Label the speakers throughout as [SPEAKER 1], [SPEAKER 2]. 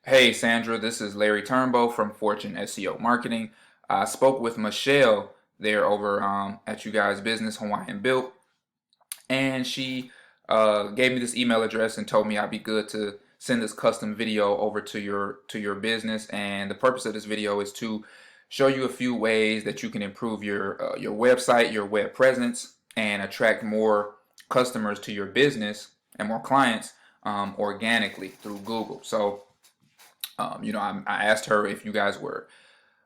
[SPEAKER 1] Hey Sandra, this is Larry Turnbow from Fortune SEO Marketing. I spoke with Michelle there over at you guys' business, Hawaiian Built, and she gave me this email address and told me I'd be good to send this custom video over to your business. And the purpose of this video is to show you a few ways that you can improve your website, your web presence, and attract more customers to your business and more clients organically through Google. So I asked her if you guys were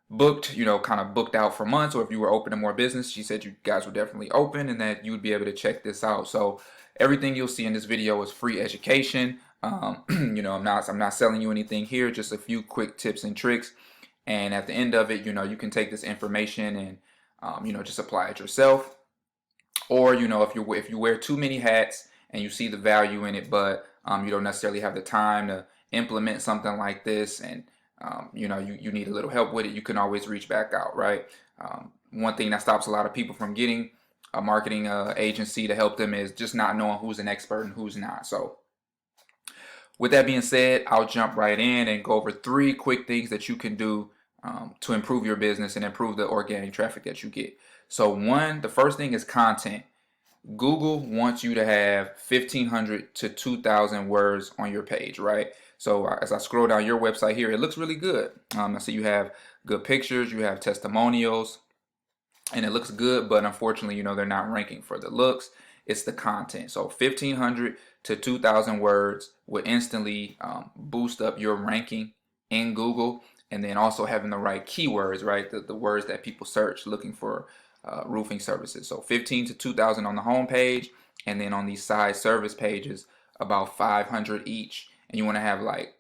[SPEAKER 1] booked, kind of booked out for months, or if you were open to more business. She said you guys were definitely open and that you would be able to check this out. So everything you'll see in this video is free education. I'm not selling you anything here, just a few quick tips and tricks. And at the end of it, you can take this information and, just apply it yourself. Or, if you wear too many hats and you see the value in it, but you don't necessarily have the time to implement something like this, and you need a little help with it, you can always reach back out, right? One thing that stops a lot of people from getting a marketing agency to help them is just not knowing who's an expert and who's not. So with that being said, I'll jump right in and go over 3 quick things that you can do to improve your business and improve the organic traffic that you get. So the first thing is content. Google wants you to have 1,500 to 2,000 words on your page, right? So as I scroll down your website here, it looks really good. I see you have good pictures, you have testimonials, and it looks good, but unfortunately, they're not ranking for the looks. It's the content. So 1,500 to 2,000 words would instantly boost up your ranking in Google, and then also having the right keywords, right? The words that people search looking for roofing services. So 15 to 2,000 on the home page, and then on these side service pages, about 500 each. And you want to have like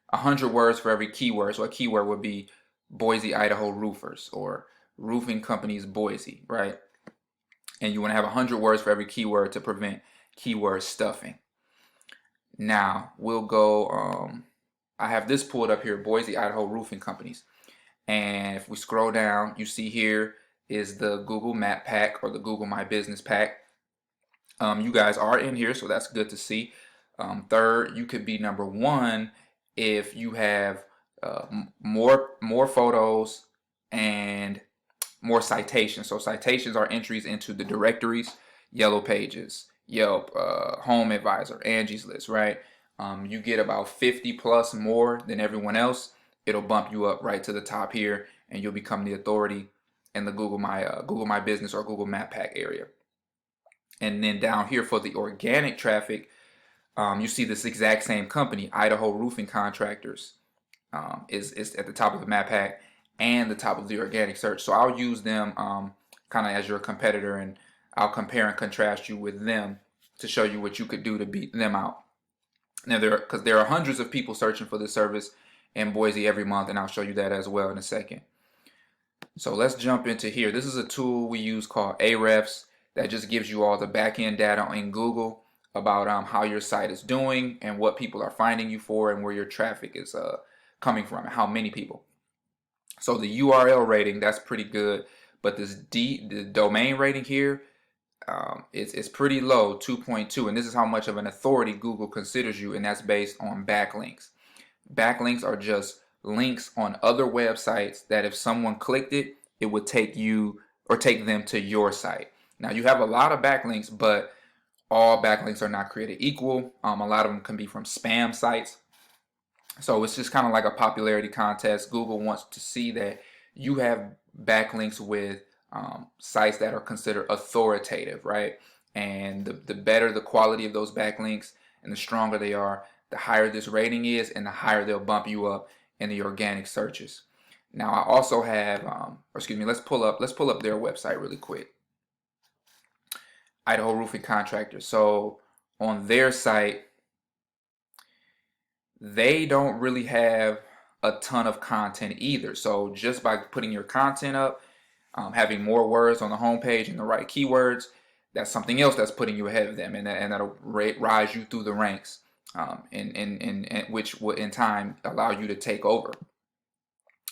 [SPEAKER 1] 100 words for every keyword. So a keyword would be Boise, Idaho roofers, or roofing companies Boise, right? And you want to have 100 words for every keyword to prevent keyword stuffing. Now we'll go, I have this pulled up here, Boise, Idaho roofing companies. And if we scroll down, you see here is the Google Map Pack or the Google My Business Pack. You guys are in here, so that's good to see. Third, you could be number 1 if you have more photos and more citations. So citations are entries into the directories, Yellow Pages, Yelp, Home Advisor, Angie's List, right? You get about 50 plus more than everyone else. It'll bump you up right to the top here, and you'll become the authority in the Google My Business or Google Map Pack area. And then down here for the organic traffic, you see this exact same company, Idaho Roofing Contractors, is at the top of the map pack and the top of the organic search. So I'll use them kind of as your competitor, and I'll compare and contrast you with them to show you what you could do to beat them out. Now, because there are hundreds of people searching for this service in Boise every month, and I'll show you that as well in a second. So let's jump into here. This is a tool we use called Ahrefs that just gives you all the back-end data in Google about how your site is doing and what people are finding you for and where your traffic is coming from and how many people. So the URL rating, that's pretty good, but the domain rating here is pretty low, 2.2, and this is how much of an authority Google considers you, and that's based on backlinks. Backlinks are just links on other websites that if someone clicked it, it would take them to your site. Now you have a lot of backlinks, but all backlinks are not created equal. A lot of them can be from spam sites. So it's just kind of like a popularity contest. Google wants to see that you have backlinks with sites that are considered authoritative, right? And the better the quality of those backlinks and the stronger they are, the higher this rating is, and the higher they'll bump you up in the organic searches. Now I also have, let's pull up their website really quick. Idaho Roofing Contractors. So on their site, they don't really have a ton of content either. So just by putting your content up, having more words on the homepage and the right keywords, that's something else that's putting you ahead of them, and that'll rise you through the ranks, and which will in time allow you to take over.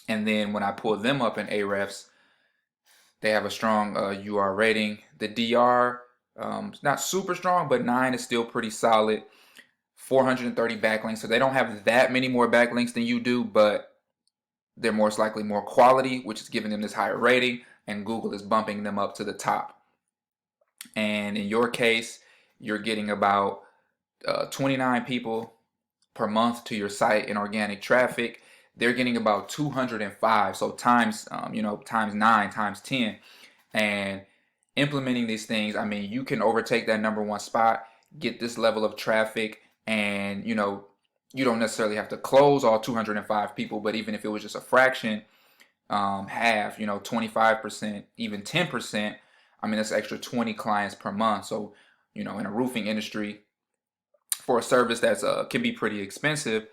[SPEAKER 1] And then when I pull them up in Ahrefs, they have a strong UR rating. The DR, not super strong, but 9 is still pretty solid. 430 backlinks. So they don't have that many more backlinks than you do, but they're most likely more quality, which is giving them this higher rating, and Google is bumping them up to the top. And in your case, you're getting about 29 people per month to your site in organic traffic. They're getting about 205. So times, times 9, times 10. And implementing these things, I mean, you can overtake that number one spot, get this level of traffic, and you don't necessarily have to close all 205 people, but even if it was just a fraction, half, 25%, even 10%, I mean, that's extra 20 clients per month. So, in a roofing industry, for a service that's can be pretty expensive,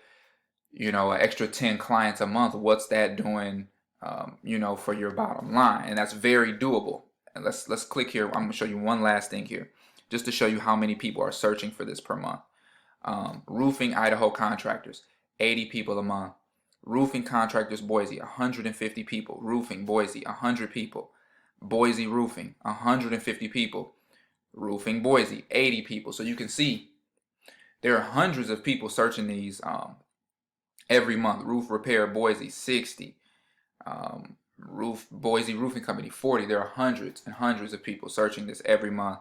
[SPEAKER 1] an extra 10 clients a month, what's that doing, for your bottom line? And that's very doable. And let's click here. I'm going to show you one last thing here, just to show you how many people are searching for this per month. Roofing Idaho contractors, 80 people a month. Roofing contractors Boise, 150 people. Roofing Boise, 100 people. Boise roofing, 150 people. Roofing Boise, 80 people. So you can see there are hundreds of people searching these every month. Roof repair Boise, 60. Boise Roofing Company, 40. There are hundreds and hundreds of people searching this every month.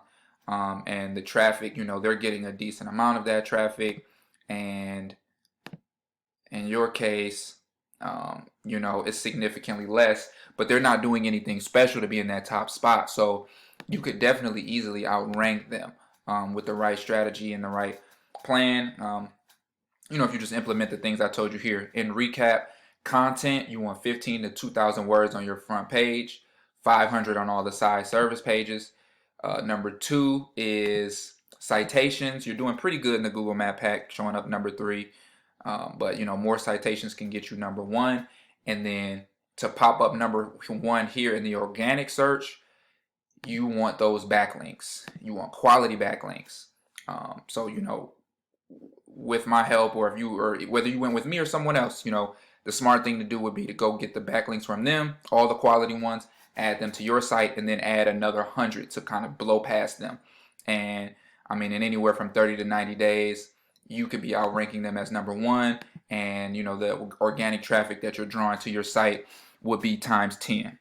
[SPEAKER 1] And the traffic, they're getting a decent amount of that traffic. And in your case, it's significantly less, but they're not doing anything special to be in that top spot. So you could definitely easily outrank them with the right strategy and the right plan. If you just implement the things I told you here. In recap, content, you want 15 to 2,000 words on your front page, 500 on all the side service pages. Number 2 is citations. You're doing pretty good in the Google Map Pack, showing up number 3. But more citations can get you number 1. And then to pop up number 1 here in the organic search, you want those backlinks. You want quality backlinks. So with my help, or whether you went with me or someone else, the smart thing to do would be to go get the backlinks from them, all the quality ones, add them to your site, and then add another 100 to kind of blow past them. And I mean, in anywhere from 30 to 90 days, you could be outranking them as number 1, and the organic traffic that you're drawing to your site would be times 10.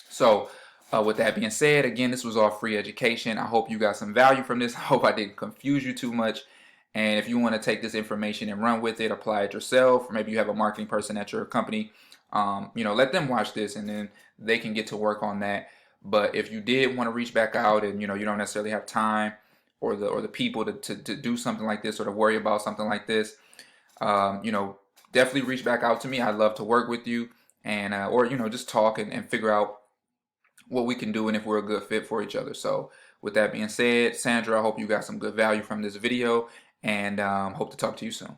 [SPEAKER 1] So with that being said, again, this was all free education. I hope you got some value from this. I hope I didn't confuse you too much. And if you want to take this information and run with it, apply it yourself, or maybe you have a marketing person at your company, let them watch this, and then they can get to work on that. But if you did want to reach back out, and you don't necessarily have time or the people to do something like this, or to worry about something like this, definitely reach back out to me. I'd love to work with you, and or just talk and figure out what we can do and if we're a good fit for each other. So with that being said, Sandra, I hope you got some good value from this video, and hope to talk to you soon.